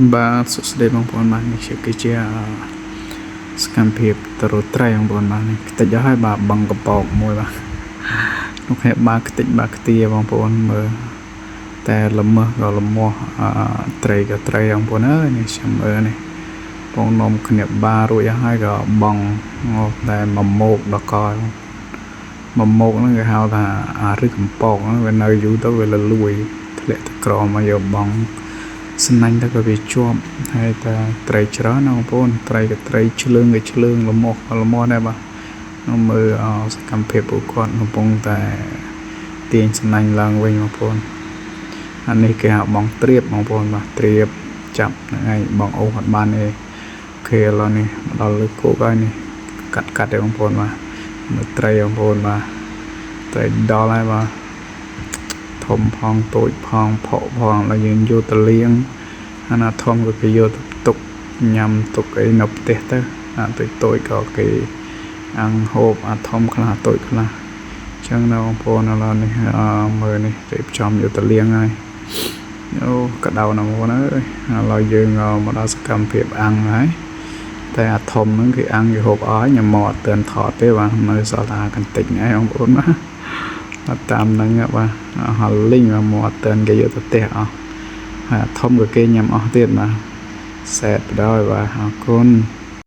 បាទសួស្តីបងប្អូនបាទនេះគឺជាសកម្មភាពទៅរត់ត្រីបងប្អូនបាទនេះខ្ទេចអស់ហើយបាទបងកប៉ោកមួយបាទនោះគ្នាបាទខ្ទេចបាទខ្ទាបងប្អូនមើលតែល្មើសក៏ល្មាស់ត្រីក៏ត្រីបងប្អូនអើយនេះខ្ញុំមើលនេះបងនំគ្នាបាទរួចអស់ហើយក៏បងតែមួយម៉ោកដល់កមួយម៉ោកហ្នឹងគេហៅថារឹសកំប៉ោកហ្នឹងវានៅយូរទៅវាលលួយធ្លាក់ទៅក្រមកយកបងស្នាញ់ទៅក៏វាជាប់ហើយតែត្រីច្រើនណាបងប្អូនត្រីក៏ត្រីឆ្លើងក៏ឆ្លើងល្មោះដែរបាទនោះមើលសកម្មភាពពួកគាត់កំពុងតែទាញស្នាញ់ឡើងវិញបងប្អូនអានេះគេហៅបងត្រៀបបងប្អូនបាទត្រៀបចាប់ហ្នឹងហើយបងអូសអត់បានទេអូខេឥឡូវនេះមកដល់លើគោកហើយនេះកាត់ទេបងប្អូនបាទមើលត្រីបងប្អូនបាទត្រីដល់ហើយបាទធំផងតូចផងផកផងแล้วយើងយកទៅលាងអាណាធំក៏គេយកទៅទុកញ៉ាំទុកអីនៅផ្ទះទៅអាតូចក៏គេអាំងហូបអាធំខ្លះតូចខ្លះអញ្ចឹងណាបងប្អូនឥឡូវនេះមើលនេះរៀបចំយកទៅលាងហើយអូក្តៅណាស់បងប្អូនអើយឥឡូវយើងមកដល់សកម្មភាពអាំងហើយតែអាធំហ្នឹងគេអាំងគេហូបអស់ហើយខ្ញុំមកអត់ទាន់ថតទេបាទនៅសល់តែកន្តិចហ្នឹងបងប្អូនណាតាមហ្នឹងបាទហល់លីងមកអត់ទាន់គេយកទៅផ្ទះអស់ហើយធំក៏គេញ៉ាំអស់ទៀតបាទសែតបដ ாய் បាទអរគុណ